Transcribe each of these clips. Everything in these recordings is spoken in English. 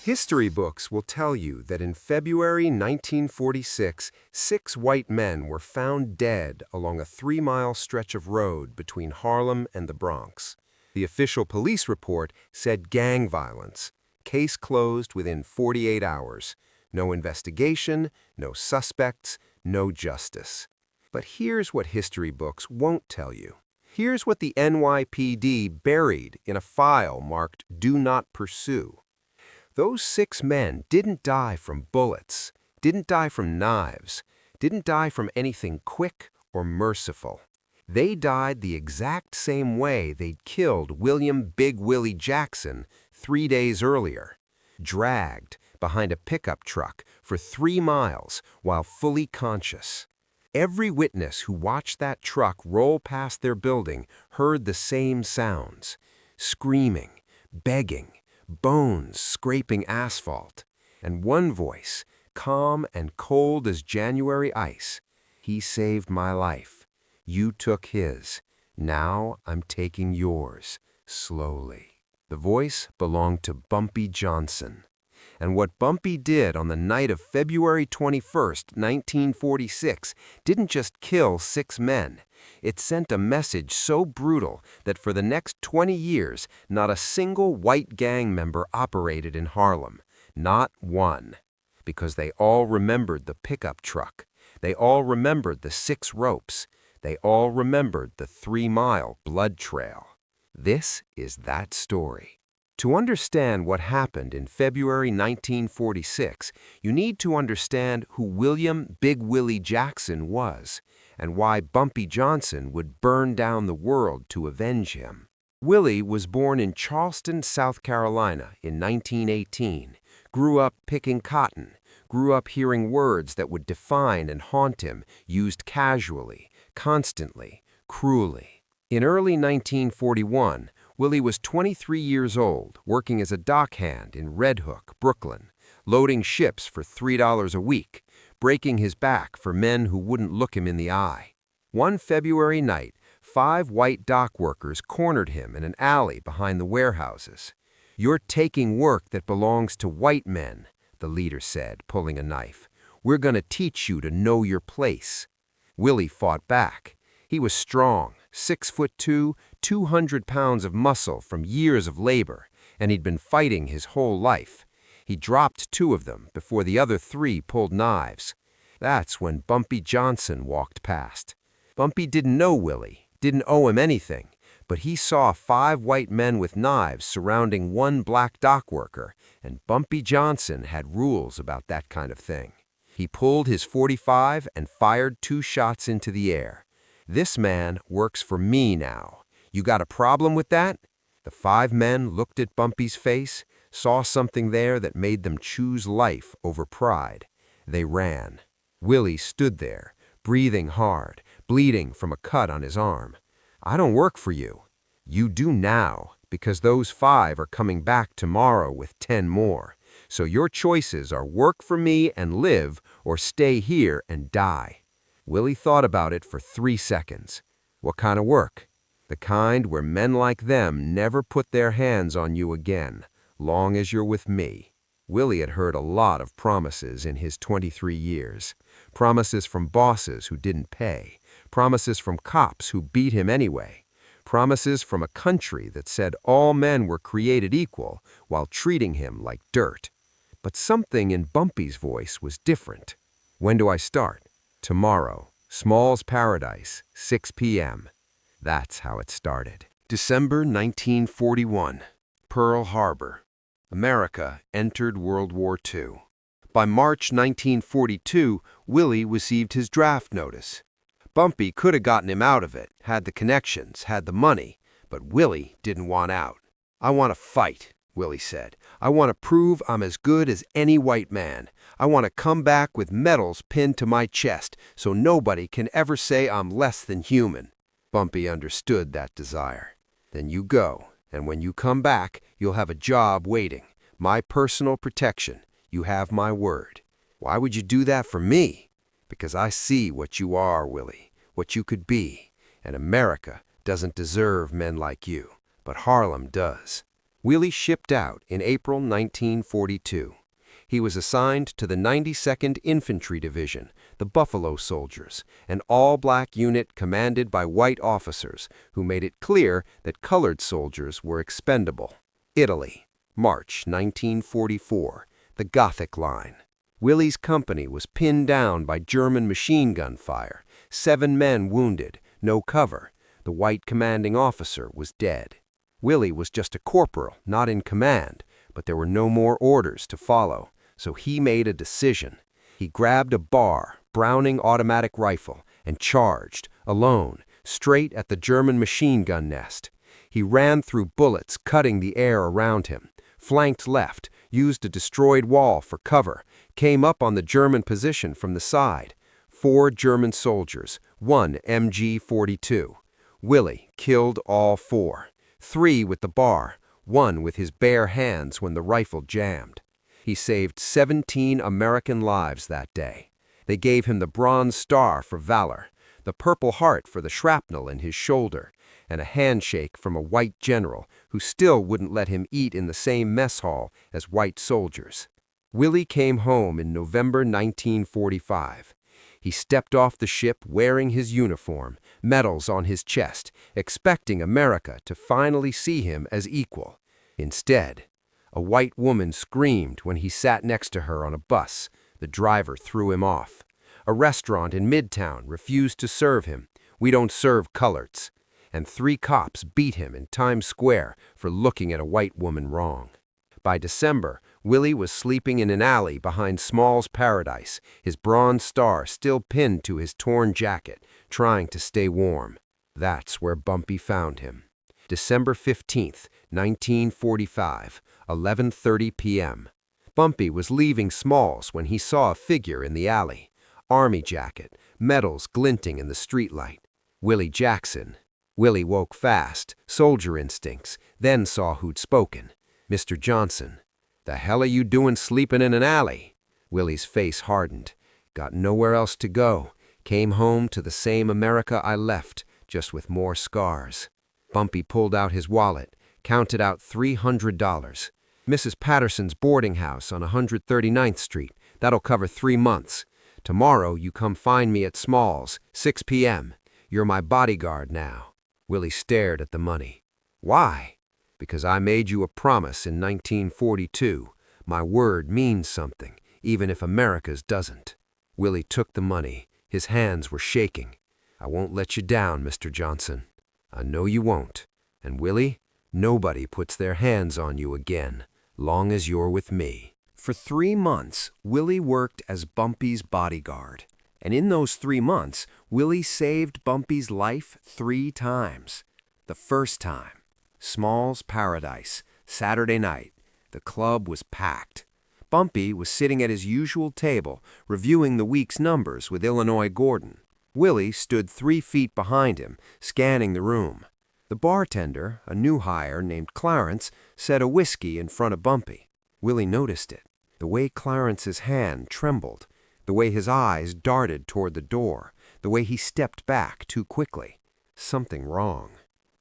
History books will tell you that in February 1946, 6 white men were found dead along a 3-mile stretch of road between Harlem and the Bronx. The official police report said gang violence. Case closed within 48 hours. No investigation, no suspects, no justice. But here's what history books won't tell you. Here's what the NYPD buried in a file marked "Do Not Pursue." Those 6 men didn't die from bullets, didn't die from knives, didn't die from anything quick or merciful. They died the exact same way they'd killed Big Willie Jackson 3 days earlier, dragged behind a pickup truck for 3 miles while fully conscious. Every witness who watched that truck roll past their building heard the same sounds: screaming, begging, bones scraping asphalt, and one voice, calm and cold as January ice: "He saved my life. You took his. Now I'm taking yours, slowly." The voice belonged to Bumpy Johnson. And what Bumpy did on the night of February 21st, 1946, didn't just kill 6 men. It sent a message so brutal that for the next 20 years, not a single white gang member operated in Harlem. Not one. Because they all remembered the pickup truck. They all remembered the 6 ropes. They all remembered the 3-mile blood trail. This is that story. To understand what happened in February 1946, you need to understand who Big Willie Jackson was and why Bumpy Johnson would burn down the world to avenge him. Willie was born in Charleston, South Carolina in 1918, grew up picking cotton, grew up hearing words that would define and haunt him, used casually, constantly, cruelly. In early 1941, Willie was 23 years old, working as a dockhand in Red Hook, Brooklyn, loading ships for $3 a week, breaking his back for men who wouldn't look him in the eye. One February night, 5 white dock workers cornered him in an alley behind the warehouses. "You're taking work that belongs to white men," the leader said, pulling a knife. "We're going to teach you to know your place." Willie fought back. He was strong, 6'2", 200 pounds of muscle from years of labor, and he'd been fighting his whole life. He dropped 2 of them before the other 3 pulled knives. That's when Bumpy Johnson walked past. Bumpy didn't know Willie, didn't owe him anything, but he saw 5 white men with knives surrounding one black dock worker, and Bumpy Johnson had rules about that kind of thing. He pulled his .45 and fired 2 shots into the air. "This man works for me now. You got a problem with that?" The 5 men looked at Bumpy's face, saw something there that made them choose life over pride. They ran. Willie stood there, breathing hard, bleeding from a cut on his arm. "I don't work for you." "You do now, because those 5 are coming back tomorrow with 10 more. So your choices are work for me and live, or stay here and die." Willie thought about it for 3 seconds. "What kind of work?" "The kind where men like them never put their hands on you again, long as you're with me." Willie had heard a lot of promises in his 23 years. Promises from bosses who didn't pay. Promises from cops who beat him anyway. Promises from a country that said all men were created equal while treating him like dirt. But something in Bumpy's voice was different. "When do I start?" "Tomorrow. Small's Paradise, 6 p.m. That's how it started. December 1941. Pearl Harbor. America entered World War II. By March 1942, Willie received his draft notice. Bumpy could have gotten him out of it, had the connections, had the money, but Willie didn't want out. "I want to fight," Willie said. "I want to prove I'm as good as any white man. I want to come back with medals pinned to my chest so nobody can ever say I'm less than human." Bumpy understood that desire. "Then you go, and when you come back, you'll have a job waiting. My personal protection. You have my word." "Why would you do that for me?" "Because I see what you are, Willie, what you could be, and America doesn't deserve men like you, but Harlem does." Willie shipped out in April 1942. He was assigned to the 92nd Infantry Division, the Buffalo Soldiers, an all-black unit commanded by white officers who made it clear that colored soldiers were expendable. Italy, March 1944, the Gothic Line. Willie's company was pinned down by German machine gun fire. 7 men wounded, no cover. The white commanding officer was dead. Willie was just a corporal, not in command, but there were no more orders to follow, so he made a decision. He grabbed a Browning automatic rifle and charged, alone, straight at the German machine gun nest. He ran through bullets, cutting the air around him, flanked left, used a destroyed wall for cover, came up on the German position from the side. 4 German soldiers, 1 MG-42. Willie killed all 4. 3 with the bar, 1 with his bare hands when the rifle jammed. He saved 17 American lives that day. They gave him the Bronze Star for valor, the Purple Heart for the shrapnel in his shoulder, and a handshake from a white general who still wouldn't let him eat in the same mess hall as white soldiers. Willie came home in November 1945. He stepped off the ship wearing his uniform, medals on his chest, expecting America to finally see him as equal. Instead, a white woman screamed when he sat next to her on a bus. The driver threw him off. A restaurant in Midtown refused to serve him. "We don't serve coloreds." And 3 cops beat him in Times Square for looking at a white woman wrong. By December, Willie was sleeping in an alley behind Small's Paradise, his Bronze Star still pinned to his torn jacket, trying to stay warm. That's where Bumpy found him. December 15th, 1945, 11:30 p.m. Bumpy was leaving Small's when he saw a figure in the alley. Army jacket, medals glinting in the streetlight. Willie Jackson. Willie woke fast, soldier instincts, then saw who'd spoken. Mr. Johnson. "The hell are you doing sleeping in an alley?" Willie's face hardened. "Got nowhere else to go. Came home to the same America I left, just with more scars." Bumpy pulled out his wallet, counted out $300. "Mrs. Patterson's boarding house on 139th Street. That'll cover 3 months. Tomorrow you come find me at Small's, 6 p.m. You're my bodyguard now." Willie stared at the money. "Why?" "Because I made you a promise in 1942. My word means something, even if America's doesn't." Willie took the money. His hands were shaking. "I won't let you down, Mr. Johnson. I know you won't. And Willie, nobody puts their hands on you again, long as you're with me." For 3 months, Willie worked as Bumpy's bodyguard. And in those 3 months, Willie saved Bumpy's life 3 times. The first time, Small's Paradise, Saturday night. The club was packed. Bumpy was sitting at his usual table, reviewing the week's numbers with Illinois Gordon. Willie stood 3 feet behind him, scanning the room. The bartender, a new hire named Clarence, set a whiskey in front of Bumpy. Willie noticed it. The way Clarence's hand trembled, the way his eyes darted toward the door, the way he stepped back too quickly. Something wrong.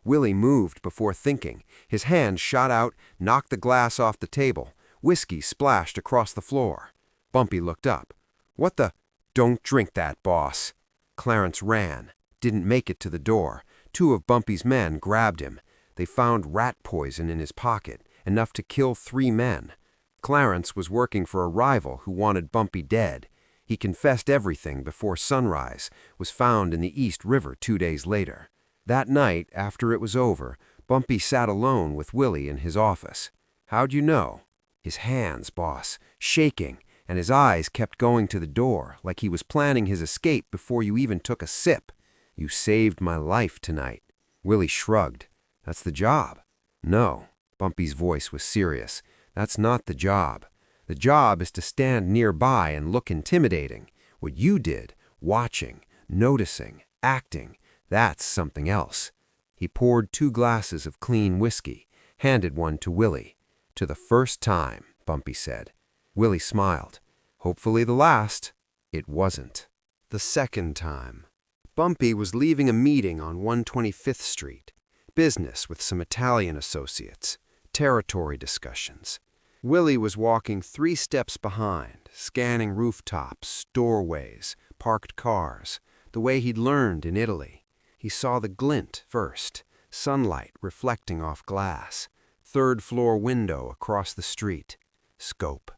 Willie moved before thinking. His hand shot out, knocked the glass off the table. Whiskey splashed across the floor. Bumpy looked up. "What the—" "Don't drink that, boss." Clarence ran, didn't make it to the door. 2 of Bumpy's men grabbed him. They found rat poison in his pocket, enough to kill 3 men. Clarence was working for a rival who wanted Bumpy dead. He confessed everything before sunrise, was found in the East River 2 days later. That night, after it was over, Bumpy sat alone with Willie in his office. "How'd you know?" "His hands, boss, shaking, and his eyes kept going to the door, like he was planning his escape before you even took a sip. You saved my life tonight." Willie shrugged. "That's the job." "No." Bumpy's voice was serious. "That's not the job. The job is to stand nearby and look intimidating. What you did, watching, noticing, acting, that's something else." He poured 2 glasses of clean whiskey, handed one to Willie. "To the first time," Bumpy said. Willie smiled. "Hopefully the last." It wasn't. The second time. Bumpy was leaving a meeting on 125th Street. Business with some Italian associates. Territory discussions. Willie was walking 3 steps behind, scanning rooftops, doorways, parked cars, the way he'd learned in Italy. He saw the glint first, sunlight reflecting off glass, 3rd-floor window across the street. Scope.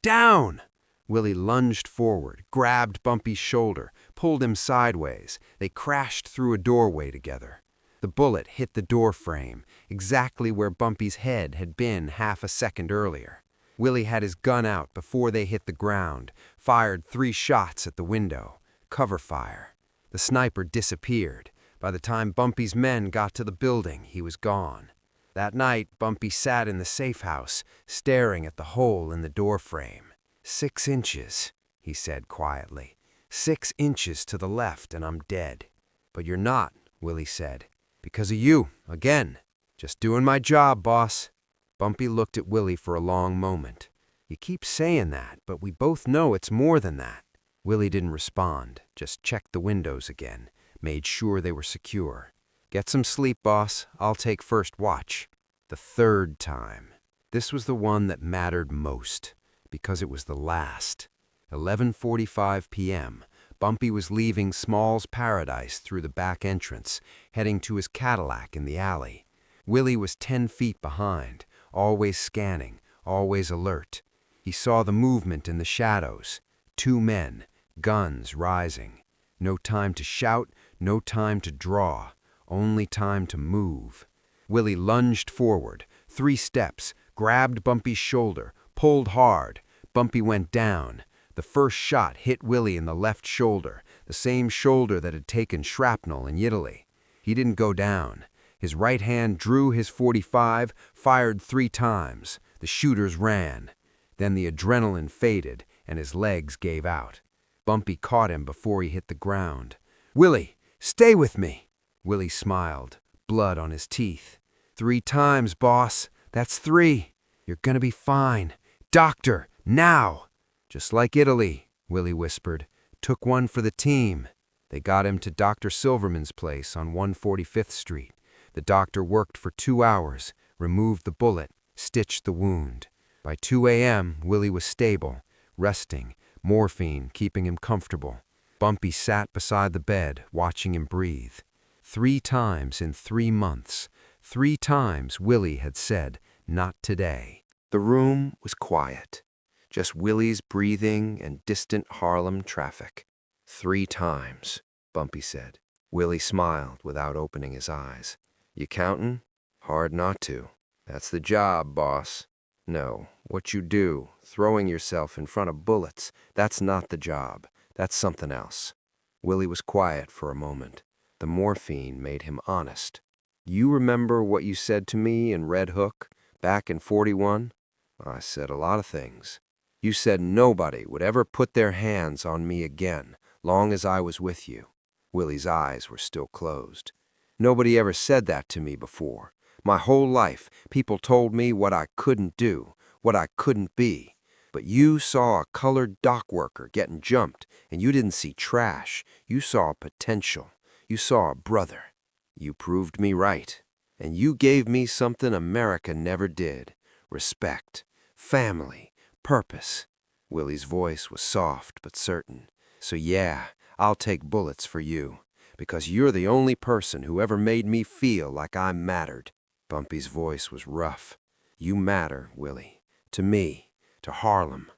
Down! Willie lunged forward, grabbed Bumpy's shoulder, pulled him sideways. They crashed through a doorway together. The bullet hit the door frame, exactly where Bumpy's head had been half a second earlier. Willie had his gun out before they hit the ground, fired 3 shots at the window. Cover fire. The sniper disappeared. By the time Bumpy's men got to the building, he was gone. That night, Bumpy sat in the safe house, staring at the hole in the door frame. 6 inches, he said quietly. 6 inches to the left and I'm dead. But you're not, Willie said. Because of you, again. Just doing my job, boss. Bumpy looked at Willie for a long moment. You keep saying that, but we both know it's more than that. Willie didn't respond, just checked the windows again, made sure they were secure. Get some sleep, boss. I'll take first watch. The 3rd time. This was the one that mattered most, because it was the last. 11:45 p.m. Bumpy was leaving Small's Paradise through the back entrance, heading to his Cadillac in the alley. Willie was 10 feet behind, always scanning, always alert. He saw the movement in the shadows. 2 men, guns rising. No time to shout, no time to draw, only time to move. Willie lunged forward, 3 steps, grabbed Bumpy's shoulder, pulled hard. Bumpy went down. The first shot hit Willie in the left shoulder, the same shoulder that had taken shrapnel in Italy. He didn't go down. His right hand drew his .45, fired 3 times. The shooters ran. Then the adrenaline faded, and his legs gave out. Bumpy caught him before he hit the ground. "Willie, stay with me!" Willie smiled, blood on his teeth. 3 times, boss. That's 3. You're gonna be fine. Doctor, now! Just like Italy, Willie whispered. Took one for the team. They got him to Dr. Silverman's place on 145th Street. The doctor worked for 2 hours, removed the bullet, stitched the wound. By 2 a.m., Willie was stable, resting, morphine keeping him comfortable. Bumpy sat beside the bed, watching him breathe. 3 times in 3 months. 3 times Willie had said, "Not today." The room was quiet. Just Willie's breathing and distant Harlem traffic. 3 times, Bumpy said. Willie smiled without opening his eyes. You countin'? Hard not to. That's the job, boss. No, what you do, throwing yourself in front of bullets, that's not the job. That's something else. Willie was quiet for a moment. The morphine made him honest. You remember what you said to me in Red Hook, back in 41? I said a lot of things. You said nobody would ever put their hands on me again, long as I was with you. Willie's eyes were still closed. Nobody ever said that to me before. My whole life, people told me what I couldn't do, what I couldn't be. But you saw a colored dock worker getting jumped, and you didn't see trash. You saw potential. You saw a brother. You proved me right. And you gave me something America never did. Respect. Family. Purpose. Willie's voice was soft but certain. So yeah, I'll take bullets for you, because you're the only person who ever made me feel like I mattered. Bumpy's voice was rough. You matter, Willie. To me. To Harlem.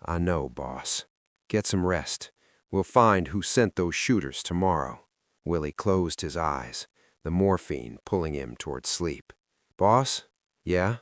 I know, boss. Get some rest. We'll find who sent those shooters tomorrow. Willie closed his eyes, the morphine pulling him toward sleep. Boss? Yeah?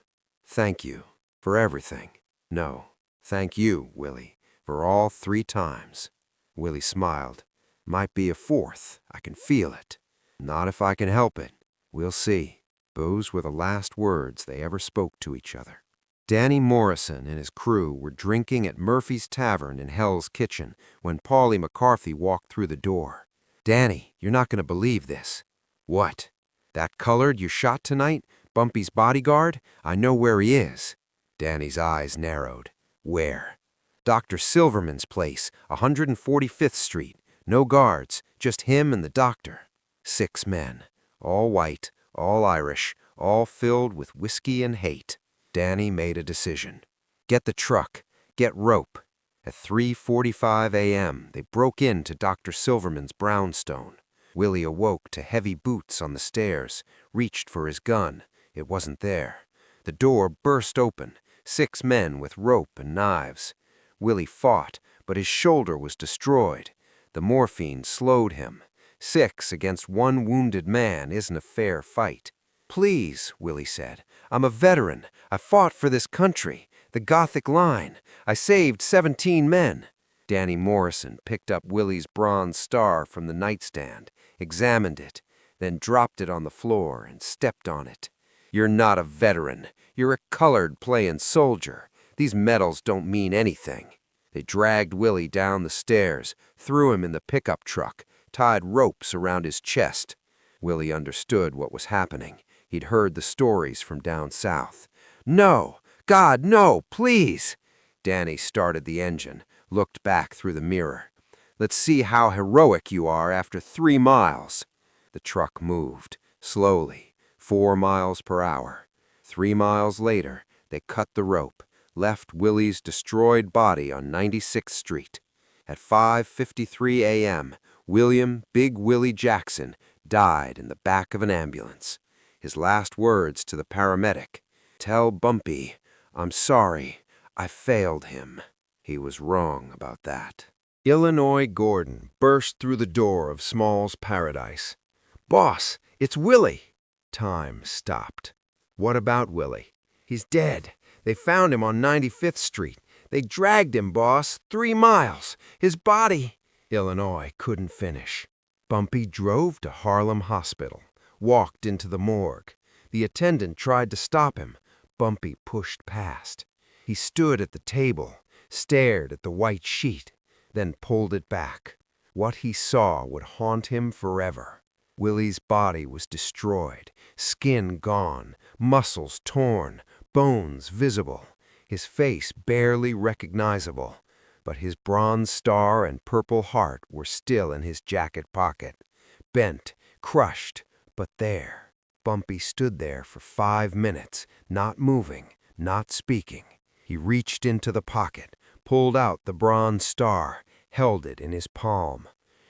Thank you. For everything. No. Thank you, Willie, for all 3 times. Willie smiled. Might be a 4th. I can feel it. Not if I can help it. We'll see. Those were the last words they ever spoke to each other. Danny Morrison and his crew were drinking at Murphy's Tavern in Hell's Kitchen when Paulie McCarthy walked through the door. Danny, you're not going to believe this. What? That colored you shot tonight? Bumpy's bodyguard? I know where he is. Danny's eyes narrowed. Where? Dr. Silverman's place, 145th Street. No guards, just him and the doctor. 6 men. All white, all Irish, all filled with whiskey and hate. Danny made a decision. Get the truck, get rope. At 3:45 a.m., they broke into Dr. Silverman's brownstone. Willie awoke to heavy boots on the stairs, reached for his gun. It wasn't there. The door burst open, 6 men with rope and knives. Willie fought, but his shoulder was destroyed. The morphine slowed him. 6 against 1 wounded man isn't a fair fight. Please, Willie said. I'm a veteran. I fought for this country. The Gothic Line. I saved 17 men. Danny Morrison picked up Willie's bronze star from the nightstand, examined it, then dropped it on the floor and stepped on it. You're not a veteran. You're a colored playing soldier. These medals don't mean anything. They dragged Willie down the stairs, threw him in the pickup truck, tied ropes around his chest. Willie understood what was happening. He'd heard the stories from down south. No! God, no! Please! Danny started the engine, looked back through the mirror. Let's see how heroic you are after 3 miles. The truck moved, slowly, 4 miles per hour. 3 miles later, they cut the rope, left Willie's destroyed body on 96th Street. At 5:53 a.m., William Big Willie Jackson died in the back of an ambulance. His last words to the paramedic, "Tell Bumpy, I'm sorry, I failed him." He was wrong about that. Illinois Gordon burst through the door of Small's Paradise. "Boss, it's Willie!" Time stopped. "What about Willie?" "He's dead. They found him on 95th Street. They dragged him, boss, 3 miles. His body—" Illinois couldn't finish. Bumpy drove to Harlem Hospital, walked into the morgue. The attendant tried to stop him. Bumpy pushed past. He stood at the table, stared at the white sheet, then pulled it back. What he saw would haunt him forever. Willie's body was destroyed, skin gone, muscles torn, bones visible, his face barely recognizable, but his bronze star and purple heart were still in his jacket pocket, bent, crushed, but there. Bumpy stood there for 5 minutes, not moving, not speaking. He reached into the pocket, pulled out the bronze star, held it in his palm.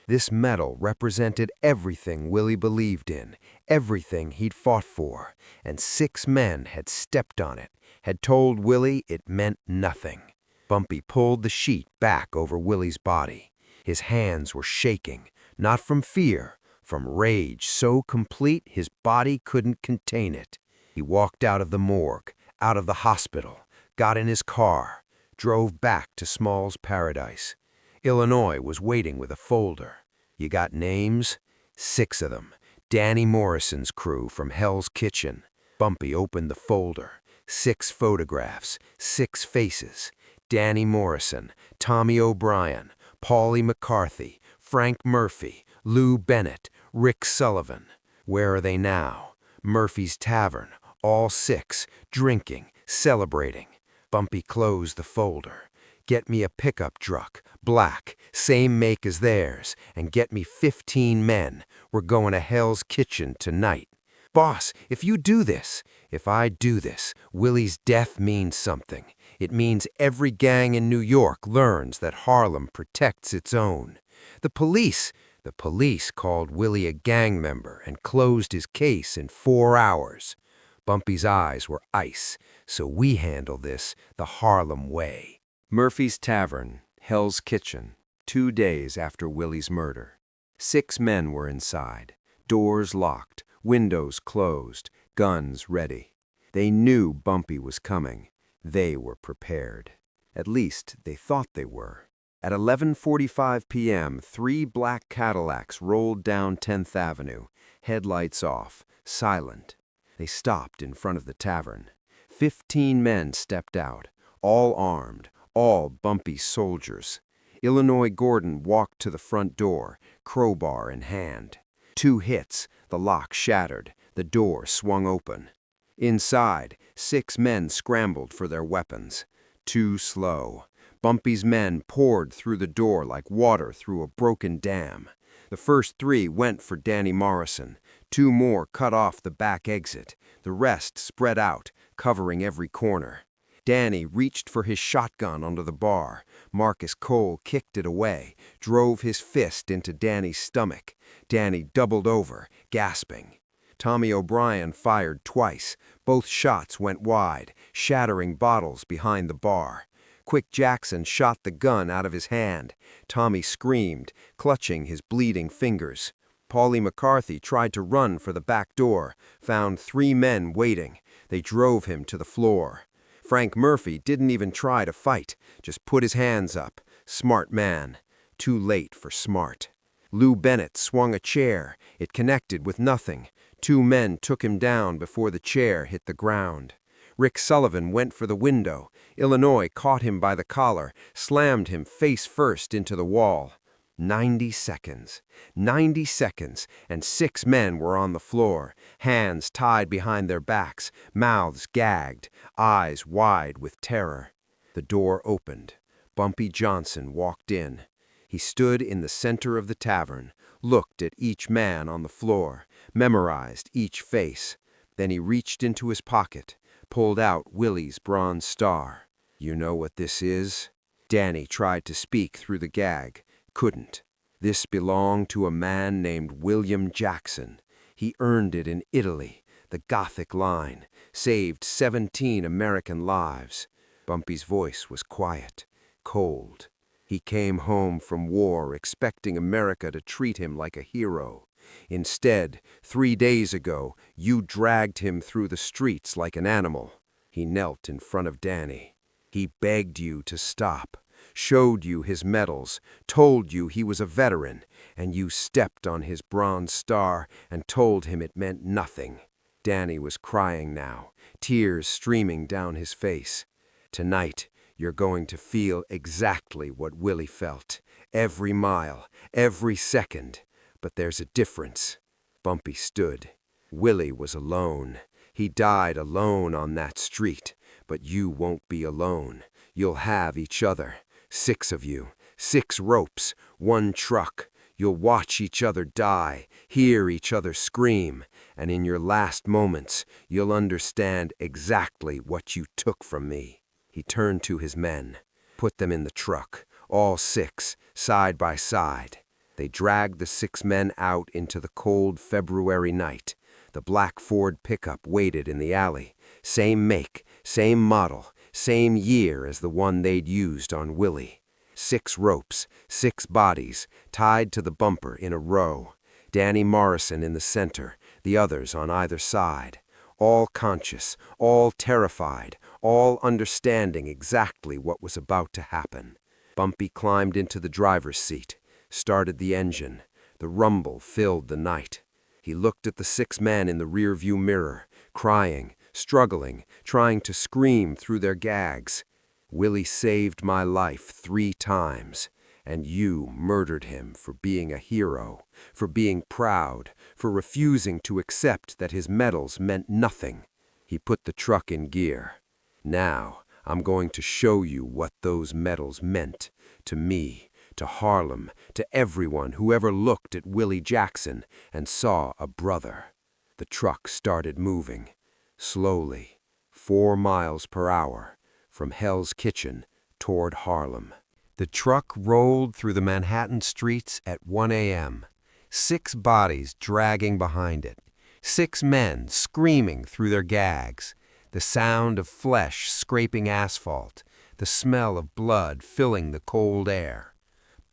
This medal represented everything Willie believed in, everything he'd fought for, and 6 men had stepped on it, had told Willie it meant nothing. Bumpy pulled the sheet back over Willie's body. His hands were shaking, not from fear, from rage so complete his body couldn't contain it. He walked out of the morgue, out of the hospital, got in his car, drove back to Small's Paradise. Illinois was waiting with a folder. "You got names?" 6 of them. Danny Morrison's crew from Hell's Kitchen. Bumpy opened the folder. 6 photographs, 6 faces. Danny Morrison, Tommy O'Brien, Paulie McCarthy, Frank Murphy, Lou Bennett, Rick Sullivan. Where are they now? Murphy's Tavern, all 6, drinking, celebrating. Bumpy closed the folder. "Get me a pickup truck, black, same make as theirs, and get me 15 men. We're going to Hell's Kitchen tonight." "Boss, if you do this—" "If I do this, Willie's death means something. It means every gang in New York learns that Harlem protects its own. The police called Willie a gang member and closed his case in 4 hours. Bumpy's eyes were ice, so we handle this the Harlem way." Murphy's Tavern, Hell's Kitchen, 2 days after Willie's murder. 6 men were inside, doors locked, windows closed, guns ready. They knew Bumpy was coming. They were prepared. At least, they thought they were. At 11:45 p.m., 3 black Cadillacs rolled down 10th Avenue, headlights off, silent. They stopped in front of the tavern. 15 men stepped out, all armed, all Bumpy soldiers. Illinois Gordon walked to the front door, crowbar in hand. 2 hits, the lock shattered, the door swung open. Inside, 6 men scrambled for their weapons. Too slow. Bumpy's men poured through the door like water through a broken dam. The first 3 went for Danny Morrison. 2 more cut off the back exit. The rest spread out, covering every corner. Danny reached for his shotgun under the bar. Marcus Cole kicked it away, drove his fist into Danny's stomach. Danny doubled over, gasping. Tommy O'Brien fired twice. Both shots went wide, shattering bottles behind the bar. Quick Jackson shot the gun out of his hand. Tommy screamed, clutching his bleeding fingers. Paulie McCarthy tried to run for the back door, found 3 men waiting. They drove him to the floor. Frank Murphy didn't even try to fight, just put his hands up. Smart man. Too late for smart. Lou Bennett swung a chair. It connected with nothing. 2 men took him down before the chair hit the ground. Rick Sullivan went for the window. Illinois caught him by the collar, slammed him face first into the wall. 90 seconds. 90 seconds, and 6 men were on the floor, hands tied behind their backs, mouths gagged, eyes wide with terror. The door opened. Bumpy Johnson walked in. He stood in the center of the tavern, looked at each man on the floor, memorized each face. Then he reached into his pocket, pulled out Willie's bronze star. "You know what this is?" Danny tried to speak through the gag. Couldn't. This belonged to a man named Willie Jackson. He earned it in Italy, the Gothic Line, saved 17 American lives. Bumpy's voice was quiet, cold. He came home from war expecting America to treat him like a hero. Instead, 3 days ago, you dragged him through the streets like an animal. He knelt in front of Danny. He begged you to stop, showed you his medals, told you he was a veteran, and you stepped on his bronze star and told him it meant nothing. Danny was crying now, tears streaming down his face. Tonight, you're going to feel exactly what Willie felt, every mile, every second. But there's a difference. Bumpy stood. Willie was alone. He died alone on that street. But you won't be alone. You'll have each other. 6 of you, 6 ropes, 1 truck. You'll watch each other die, hear each other scream, and in your last moments, you'll understand exactly what you took from me. He turned to his men. Put them in the truck, all 6, side by side. They dragged the 6 men out into the cold February night. The black Ford pickup waited in the alley. Same make, same model, same year as the one they'd used on Willie. 6 ropes, 6 bodies, tied to the bumper in a row. Danny Morrison in the center, the others on either side. All conscious, all terrified, all understanding exactly what was about to happen. Bumpy climbed into the driver's seat, started the engine. The rumble filled the night. He looked at the 6 men in the rearview mirror, crying, struggling, trying to scream through their gags. Willie saved my life 3 times, and you murdered him for being a hero, for being proud, for refusing to accept that his medals meant nothing. He put the truck in gear. Now, I'm going to show you what those medals meant to me, to Harlem, to everyone who ever looked at Willie Jackson and saw a brother. The truck started moving, slowly, 4 miles per hour, from Hell's Kitchen toward Harlem. The truck rolled through the Manhattan streets at 1 a.m., 6 bodies dragging behind it, 6 men screaming through their gags, the sound of flesh scraping asphalt, the smell of blood filling the cold air.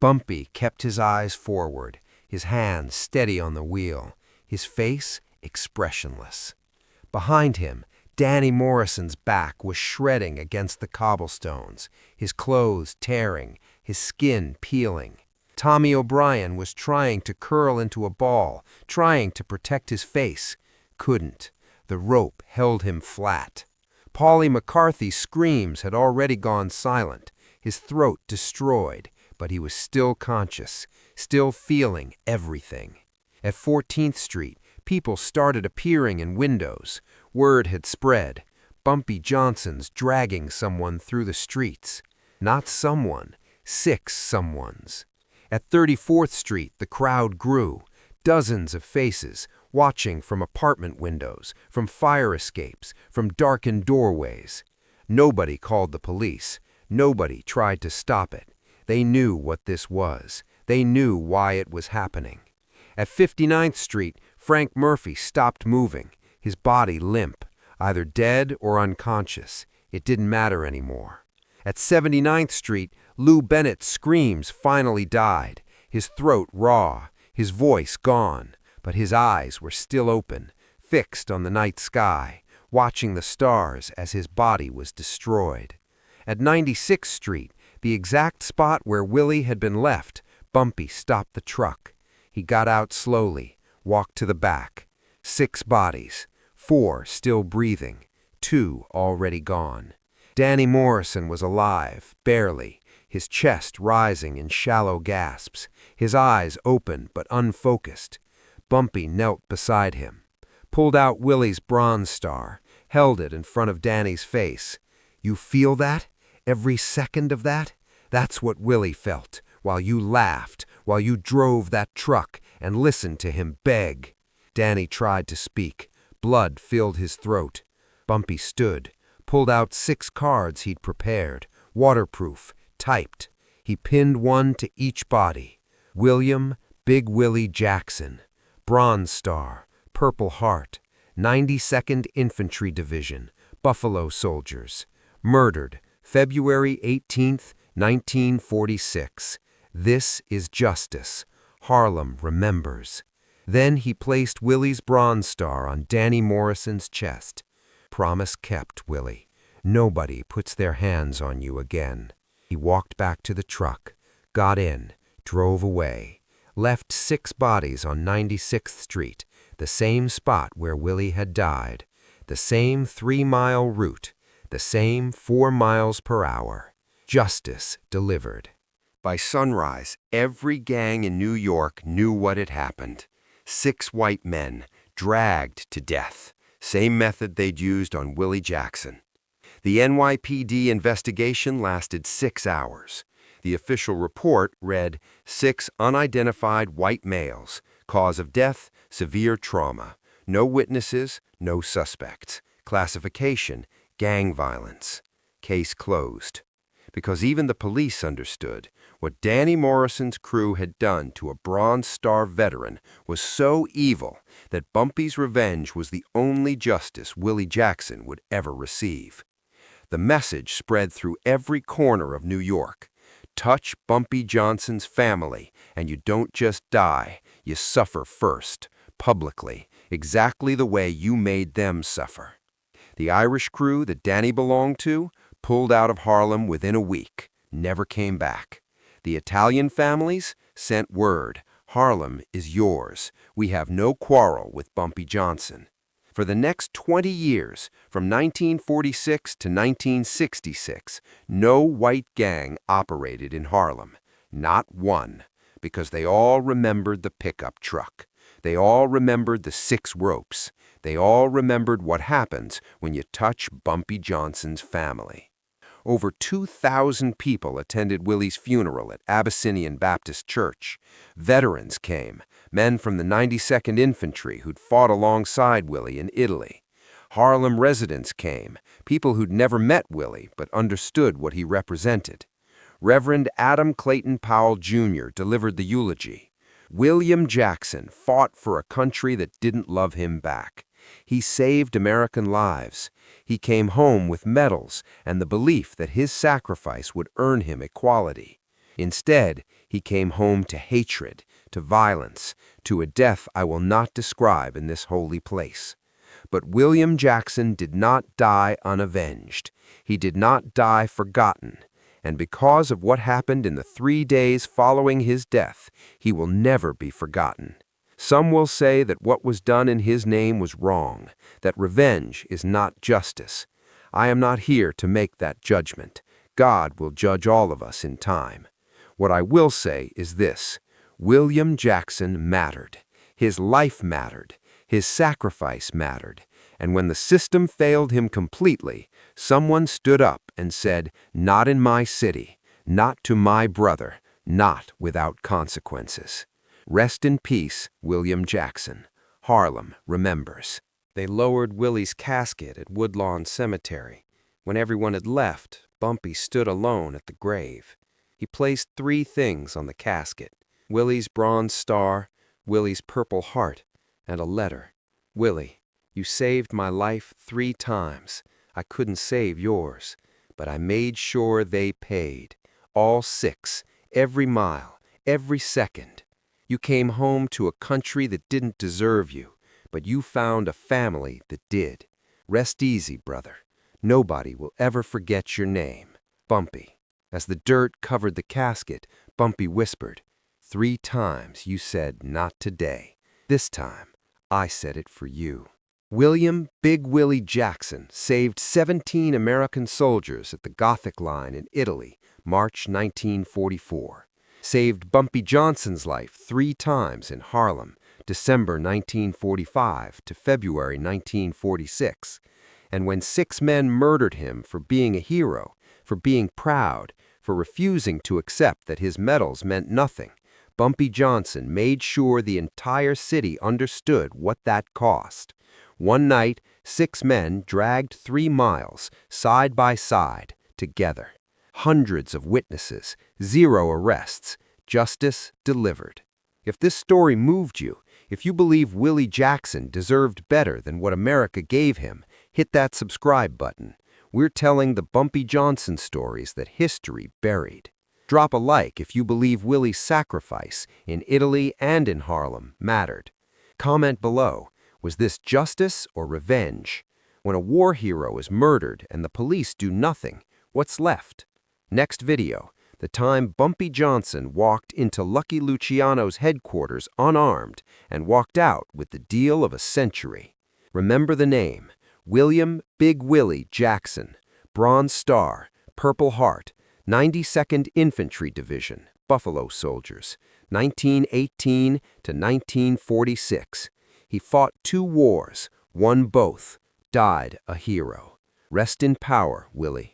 Bumpy kept his eyes forward, his hands steady on the wheel, his face expressionless. Behind him, Danny Morrison's back was shredding against the cobblestones, his clothes tearing, his skin peeling. Tommy O'Brien was trying to curl into a ball, trying to protect his face. Couldn't. The rope held him flat. Paulie McCarthy's screams had already gone silent, his throat destroyed, but he was still conscious, still feeling everything. At 14th Street, people started appearing in windows. Word had spread. Bumpy Johnson's dragging someone through the streets. Not someone, 6 someones. At 34th Street, the crowd grew. Dozens of faces, watching from apartment windows, from fire escapes, from darkened doorways. Nobody called the police. Nobody tried to stop it. They knew what this was. They knew why it was happening. At 59th Street, Frank Murphy stopped moving, his body limp, either dead or unconscious. It didn't matter anymore. At 79th Street, Lou Bennett's screams finally died, his throat raw, his voice gone, but his eyes were still open, fixed on the night sky, watching the stars as his body was destroyed. At 96th Street, the exact spot where Willie had been left, Bumpy stopped the truck. He got out slowly, walked to the back. 6 bodies, 4 still breathing, 2 already gone. Danny Morrison was alive, barely, his chest rising in shallow gasps, his eyes open but unfocused. Bumpy knelt beside him, pulled out Willie's Bronze Star, held it in front of Danny's face. "You feel that? Every second of that? That's what Willie felt, while you laughed, while you drove that truck and listened to him beg." Danny tried to speak. Blood filled his throat. Bumpy stood, pulled out 6 cards he'd prepared, waterproof, typed. He pinned one to each body. William, Big Willie Jackson, Bronze Star, Purple Heart, 92nd Infantry Division, Buffalo Soldiers. Murdered, February 18th, 1946. This is justice. Harlem remembers. Then he placed Willie's Bronze Star on Danny Morrison's chest. "Promise kept, Willie. Nobody puts their hands on you again." He walked back to the truck, got in, drove away, left 6 bodies on 96th Street, the same spot where Willie had died, the same 3-mile route, the same 4 miles per hour. Justice delivered. By sunrise, every gang in New York knew what had happened. 6 white men, dragged to death. Same method they'd used on Willie Jackson. The NYPD investigation lasted 6 hours. The official report read, 6 unidentified white males. Cause of death, severe trauma. No witnesses, no suspects. Classification, gang violence. Case closed. Because even the police understood what Danny Morrison's crew had done to a Bronze Star veteran was so evil that Bumpy's revenge was the only justice Willie Jackson would ever receive. The message spread through every corner of New York. Touch Bumpy Johnson's family, and you don't just die, you suffer first, publicly, exactly the way you made them suffer. The Irish crew that Danny belonged to pulled out of Harlem within a week, never came back. The Italian families sent word, "Harlem is yours. We have no quarrel with Bumpy Johnson." For the next 20 years, from 1946 to 1966, no white gang operated in Harlem. Not one, because they all remembered the pickup truck. They all remembered the 6 ropes. They all remembered what happens when you touch Bumpy Johnson's family. Over 2,000 people attended Willie's funeral at Abyssinian Baptist Church. Veterans came, men from the 92nd Infantry who'd fought alongside Willie in Italy. Harlem residents came, people who'd never met Willie but understood what he represented. Reverend Adam Clayton Powell, Jr. delivered the eulogy. William Jackson fought for a country that didn't love him back. He saved American lives. He came home with medals and the belief that his sacrifice would earn him equality. Instead, he came home to hatred, to violence, to a death I will not describe in this holy place. But William Jackson did not die unavenged. He did not die forgotten. And because of what happened in the 3 days following his death, he will never be forgotten. Some will say that what was done in his name was wrong, that revenge is not justice. I am not here to make that judgment. God will judge all of us in time. What I will say is this: William Jackson mattered. His life mattered. His sacrifice mattered. And when the system failed him completely, someone stood up and said, "Not in my city, not to my brother, not without consequences." Rest in peace, William Jackson. Harlem remembers. They lowered Willie's casket at Woodlawn Cemetery. When everyone had left, Bumpy stood alone at the grave. He placed 3 things on the casket: Willie's bronze star, Willie's purple heart, and a letter. "Willie, you saved my life 3 times. I couldn't save yours, but I made sure they paid. All 6, every mile, every second. You came home to a country that didn't deserve you, but you found a family that did. Rest easy, brother. Nobody will ever forget your name, Bumpy." As the dirt covered the casket, Bumpy whispered, "3 times you said not today. This time, I said it for you." William "Big Willie" Jackson saved 17 American soldiers at the Gothic Line in Italy, March 1944. Saved Bumpy Johnson's life 3 times in Harlem, December 1945 to February 1946. And when 6 men murdered him for being a hero, for being proud, for refusing to accept that his medals meant nothing, Bumpy Johnson made sure the entire city understood what that cost. One night, 6 men dragged 3 miles, side by side, together. Hundreds of witnesses, 0 arrests, justice delivered. If this story moved you, if you believe Willie Jackson deserved better than what America gave him, hit that subscribe button. We're telling the Bumpy Johnson stories that history buried. Drop a like if you believe Willie's sacrifice in Italy and in Harlem mattered. Comment below, was this justice or revenge? When a war hero is murdered and the police do nothing, what's left? Next video, the time Bumpy Johnson walked into Lucky Luciano's headquarters unarmed and walked out with the deal of a century. Remember the name: William "Big Willie" Jackson, Bronze Star, Purple Heart, 92nd Infantry Division, Buffalo Soldiers, 1918 to 1946. He fought 2 wars, won both, died a hero. Rest in power, Willie.